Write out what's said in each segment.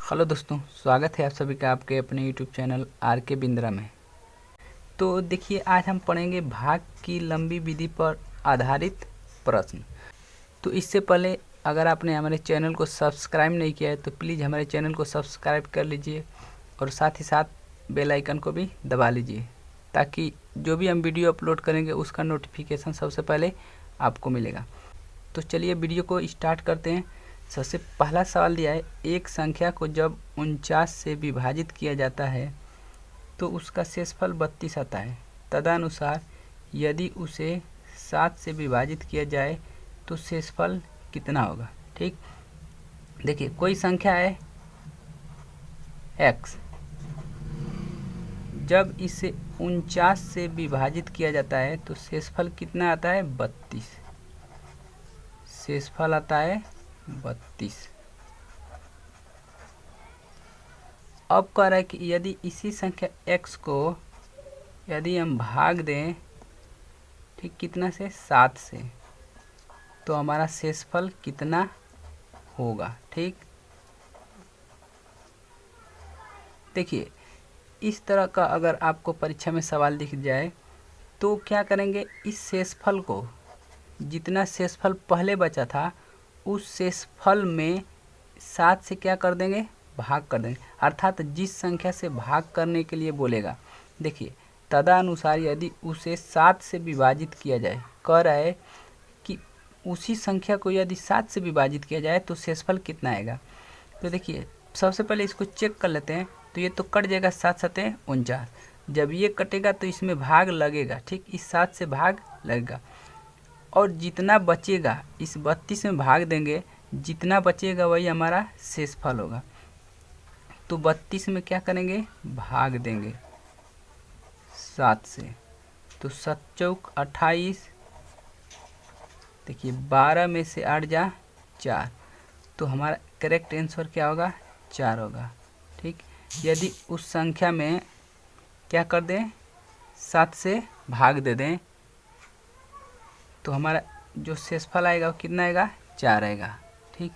Hello दोस्तों, स्वागत है आप सभी का आपके अपने यूट्यूब चैनल आर के बिंद्रा में। तो देखिए, आज हम पढ़ेंगे भाग की लंबी विधि पर आधारित प्रश्न। तो इससे पहले अगर आपने हमारे चैनल को सब्सक्राइब नहीं किया है तो प्लीज़ हमारे चैनल को सब्सक्राइब कर लीजिए और साथ ही साथ बेल आइकन को भी दबा लीजिए, ताकि जो भी हम वीडियो अपलोड करेंगे उसका नोटिफिकेशन सबसे पहले आपको मिलेगा। तो चलिए वीडियो को स्टार्ट करते हैं। सबसे पहला सवाल दिया है, एक संख्या को जब 49 से विभाजित किया जाता है तो उसका शेषफल 32 आता है। तदनुसार यदि उसे 7 से विभाजित किया जाए तो शेषफल कितना होगा। ठीक, देखिए कोई संख्या है x, जब इसे 49 से विभाजित किया जाता है तो शेषफल कितना आता है 32। शेषफल आता है 32। अब कह रहा है कि यदि इसी संख्या x को यदि हम भाग दें, ठीक, कितना से 7 से, तो हमारा शेषफल कितना होगा। ठीक, देखिए इस तरह का अगर आपको परीक्षा में सवाल दिख जाए तो क्या करेंगे, इस शेषफल को, जितना शेषफल पहले बचा था उस शेषफल में 7 से क्या कर देंगे, भाग कर देंगे। अर्थात जिस संख्या से भाग करने के लिए बोलेगा, देखिए तदनुसार यदि उसे 7 से विभाजित किया जाए, कह रहा है कि उसी संख्या को यदि 7 से विभाजित किया जाए तो शेषफल कितना आएगा। तो देखिए सबसे पहले इसको चेक कर लेते हैं। तो ये तो कट जाएगा, 7 सते 49। जब ये कटेगा तो इसमें भाग लगेगा। ठीक, इस 7 से भाग लगेगा और जितना बचेगा इस 32 में भाग देंगे, जितना बचेगा वही हमारा शेषफल होगा। तो 32 में क्या करेंगे, भाग देंगे 7 से। तो 7 चौक 28, देखिए 12 में से 8 जा 4, तो हमारा करेक्ट आंसर क्या होगा, 4 होगा। ठीक, यदि उस संख्या में क्या कर दें, 7 से भाग दे दें तो हमारा जो शेषफल आएगा वो कितना आएगा, 4 आएगा। ठीक,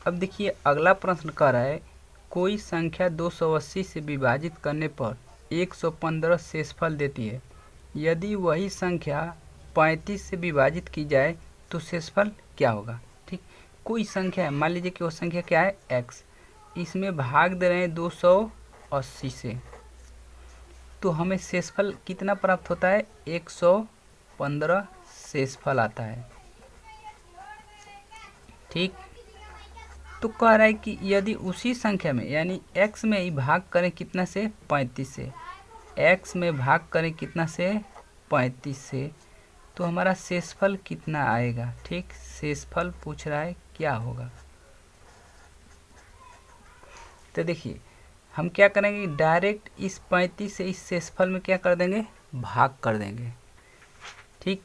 अब देखिए अगला प्रश्न कर रहा है, कोई संख्या 280 से विभाजित करने पर 115 शेषफल देती है। यदि वही संख्या 35 से विभाजित की जाए तो शेषफल क्या होगा। ठीक, कोई संख्या है, मान लीजिए कि वो संख्या क्या है x, इसमें भाग दे रहे हैं 280 से, तो हमें शेषफल कितना प्राप्त होता है, 115 शेषफल आता है। ठीक, तो कह रहा है कि यदि उसी संख्या में यानी x में ही भाग करें कितना से, 35 से, x में भाग करें कितना से, 35 से, तो हमारा शेषफल कितना आएगा। ठीक, शेषफल पूछ रहा है क्या होगा। तो देखिए हम क्या करेंगे, डायरेक्ट इस 35 से इस शेषफल में क्या कर देंगे, भाग कर देंगे। ठीक,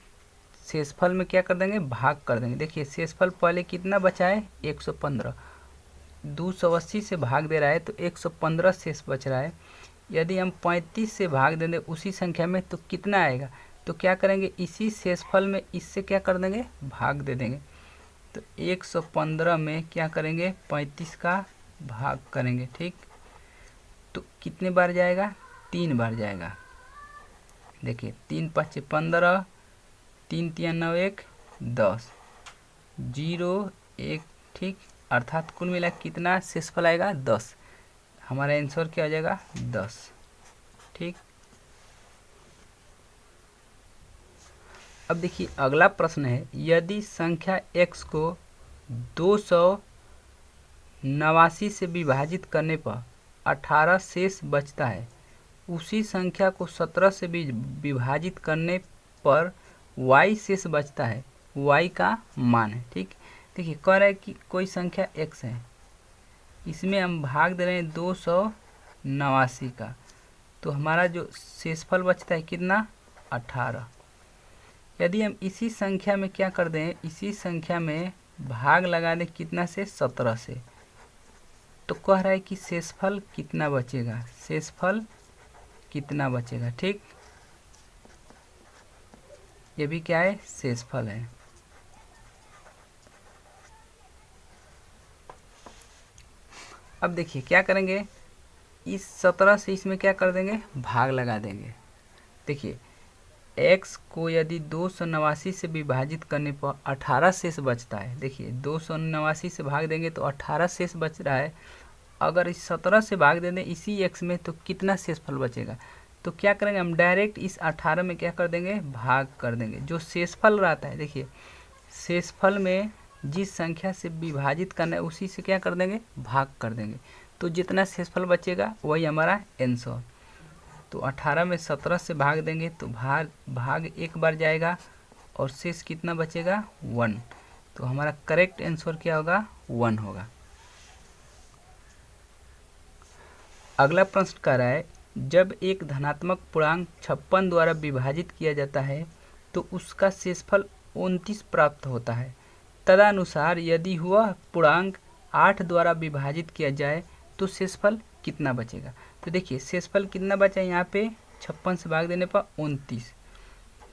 शेषफल में क्या कर देंगे, भाग कर देंगे। देखिए शेषफल पहले कितना बचा है, 115, 280 से भाग दे रहा है तो 115 शेष बच रहा है। यदि हम 35 से भाग देंगे उसी संख्या में तो कितना आएगा, तो क्या करेंगे, इसी शेषफल में इससे क्या कर देंगे, भाग दे देंगे। तो 115 में क्या करेंगे, 35 का भाग करेंगे। ठीक, तो कितने बार जाएगा, 3 बार जाएगा। देखिए 3 5 15, 3 3 9 1 10, 0 1। ठीक, अर्थात कुल मिला कितना शेषफल आएगा, 10। हमारा आंसर क्या आ जाएगा, 10। ठीक, अब देखिए अगला प्रश्न है, यदि संख्या x को 289 से विभाजित करने पर 18 शेष बचता है, उसी संख्या को 17 से विभाजित करने पर y शेष बचता है, y का मान है। ठीक, देखिए कह रहा है कि कोई संख्या x है, इसमें हम भाग दे रहे हैं 289 का, तो हमारा जो शेषफल बचता है कितना, 18। यदि हम इसी संख्या में क्या कर दें, इसी संख्या में भाग लगा दें कितना से, 17 से, तो कह रहा है कि शेषफल कितना बचेगा, शेषफल कितना बचेगा। ठीक, ये भी क्या है, शेषफल है। अब देखिए क्या करेंगे, इस 17 से इसमें क्या कर देंगे, भाग लगा देंगे। देखिए x को यदि 289 से विभाजित करने पर 18 शेष बचता है। देखिए 289 से भाग देंगे तो 18 शेष बच रहा है। अगर इस 17 से भाग दे दें इसी x में तो कितना शेषफल बचेगा। तो क्या करेंगे हम, डायरेक्ट इस 18 में क्या कर देंगे, भाग कर देंगे। जो शेषफल रहता है, देखिए शेषफल में जिस संख्या से विभाजित करना है उसी से क्या कर देंगे, भाग कर देंगे। तो जितना शेषफल बचेगा वही हमारा आंसर। तो 18 में 17 से भाग देंगे तो भाग एक बार जाएगा और शेष कितना बचेगा, 1। तो हमारा करेक्ट आंसर क्या होगा, 1 होगा। अगला प्रश्न कह रहा है, जब एक धनात्मक पूर्णांक 56 द्वारा विभाजित किया जाता है तो उसका शेषफल 29 प्राप्त होता है। तदनुसार यदि वह पूर्णांक 8 द्वारा विभाजित किया जाए तो शेषफल कितना बचेगा। तो देखिए शेषफल कितना बचा है, यहाँ पे 56 से भाग देने पर 29,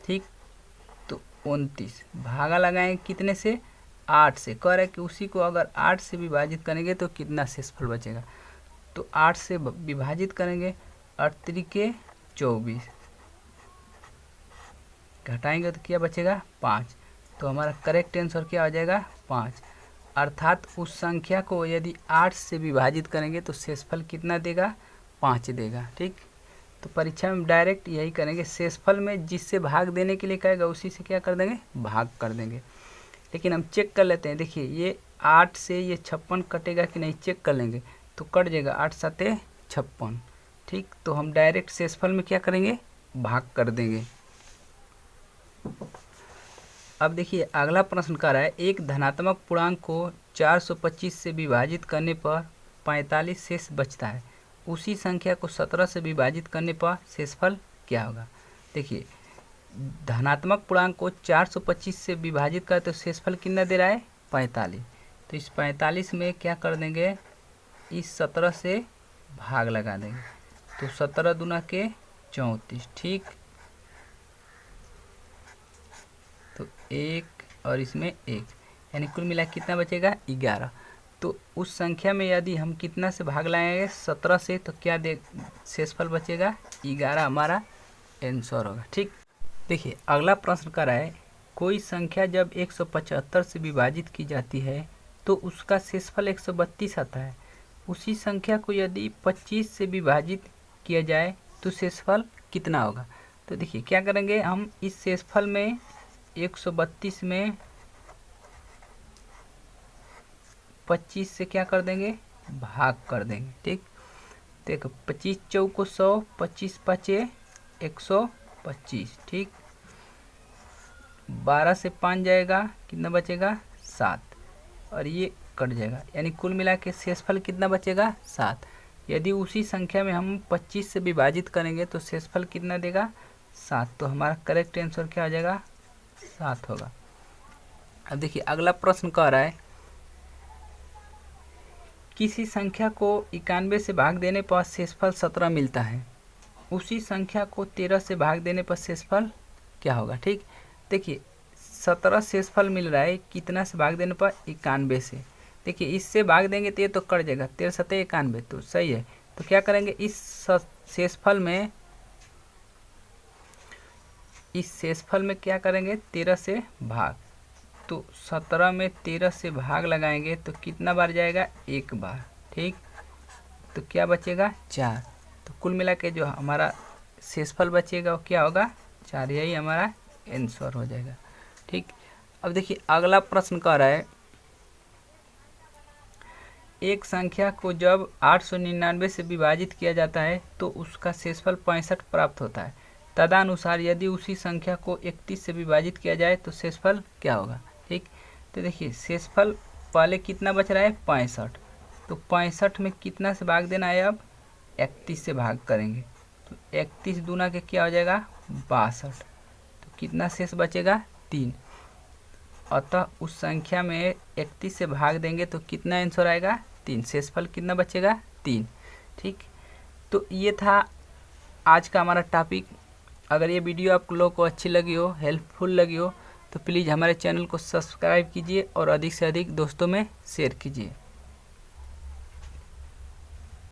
ठीक। तो 29 भागा लगाएं कितने से, 8 से। कह रहा है कि उसी को अगर 8 से विभाजित करेंगे तो कितना शेषफल बचेगा। तो 8 से विभाजित करेंगे, 8 त्रिके 24, घटाएंगे तो क्या बचेगा, 5। तो हमारा करेक्ट आंसर क्या हो जाएगा, 5। अर्थात उस संख्या को यदि 8 से विभाजित करेंगे तो शेषफल कितना देगा, 5 देगा, ठीक। तो परीक्षा में डायरेक्ट यही करेंगे, शेषफल में जिससे भाग देने के लिए कहेगा उसी से क्या कर देंगे, भाग कर देंगे। लेकिन हम चेक कर लेते हैं, देखिए ये 8 से ये 56 कटेगा कि नहीं, चेक कर लेंगे। तो कट जाएगा, 8 7 56, ठीक। तो हम डायरेक्ट शेषफल में क्या करेंगे, भाग कर देंगे। अब देखिए अगला प्रश्न कर रहा है, एक धनात्मक पूर्णांक को 425 से विभाजित करने पर 45 शेष बचता है। उसी संख्या को 17 से विभाजित करने पर शेषफल क्या होगा। देखिए धनात्मक पूर्णांक को 425 से विभाजित करें तो शेषफल कितना दे रहा है, 45। तो इस 45 में क्या कर देंगे, इस 17 से भाग लगा देंगे। तो 17 दूना के 34, ठीक। तो 1 और इसमें 1, यानी कुल मिला कितना बचेगा, 11। तो उस संख्या में यदि हम कितना से भाग लाएंगे, 17 से, तो क्या दे शेषफल बचेगा, 11 हमारा आंसर होगा, ठीक। देखिए अगला प्रश्न कर रहा है, कोई संख्या जब 175 से विभाजित की जाती है तो उसका शेषफल 132 आता है। उसी संख्या को यदि 25 से विभाजित किया जाए तो शेषफल कितना होगा। तो देखिए क्या करेंगे हम, इस शेषफल में 132 में 25 से क्या कर देंगे, भाग कर देंगे, ठीक। देखो 25 चौको 100, 25 5 125, ठीक। 12 से 5 जाएगा, कितना बचेगा, 7, और ये कट जाएगा, यानी कुल मिला के शेषफल कितना बचेगा, 7। यदि उसी संख्या में हम 25 से विभाजित करेंगे तो शेषफल कितना देगा, 7। तो हमारा करेक्ट आंसर क्या हो जाएगा, 7 होगा। अब देखिए अगला प्रश्न कह रहा है, किसी संख्या को 91 से भाग देने पर शेषफल 17 मिलता है। उसी संख्या को 13 से भाग देने पर शेषफल क्या होगा, ठीक। देखिए 17 शेषफल मिल रहा है, कितना से भाग देने पर, 91 से। देखिए इससे भाग देंगे तो ये तो कट जाएगा, 13 7 91, तो सही है। तो क्या करेंगे, इस शेषफल में क्या करेंगे, 13 से भाग। तो 17 में 13 से भाग लगाएंगे तो कितना बार जाएगा, एक बार, ठीक। तो क्या बचेगा, 4। तो कुल मिला के जो हमारा शेषफल बचेगा वो क्या होगा, 4। यही हमारा आंसर हो जाएगा, ठीक। अब देखिए अगला प्रश्न कह रहा है, एक संख्या को जब 899 से विभाजित किया जाता है तो उसका शेषफल 65 प्राप्त होता है। तदनुसार यदि उसी संख्या को 31 से विभाजित किया जाए तो शेषफल क्या होगा, ठीक। तो देखिए शेषफल पहले कितना बच रहा है, 65। तो 65 में कितना से भाग देना है, अब 31 से भाग करेंगे। तो 31 दूना के क्या हो जाएगा, 62। तो कितना शेष बचेगा, 3। अतः उस संख्या में 31 से भाग देंगे तो कितना आंसर आएगा, 3। शेषफल कितना बचेगा, 3, ठीक। तो ये था आज का हमारा टॉपिक। अगर ये वीडियो आप लोगों को अच्छी लगी हो, हेल्पफुल लगी हो, तो प्लीज़ हमारे चैनल को सब्सक्राइब कीजिए और अधिक से अधिक दोस्तों में शेयर कीजिए।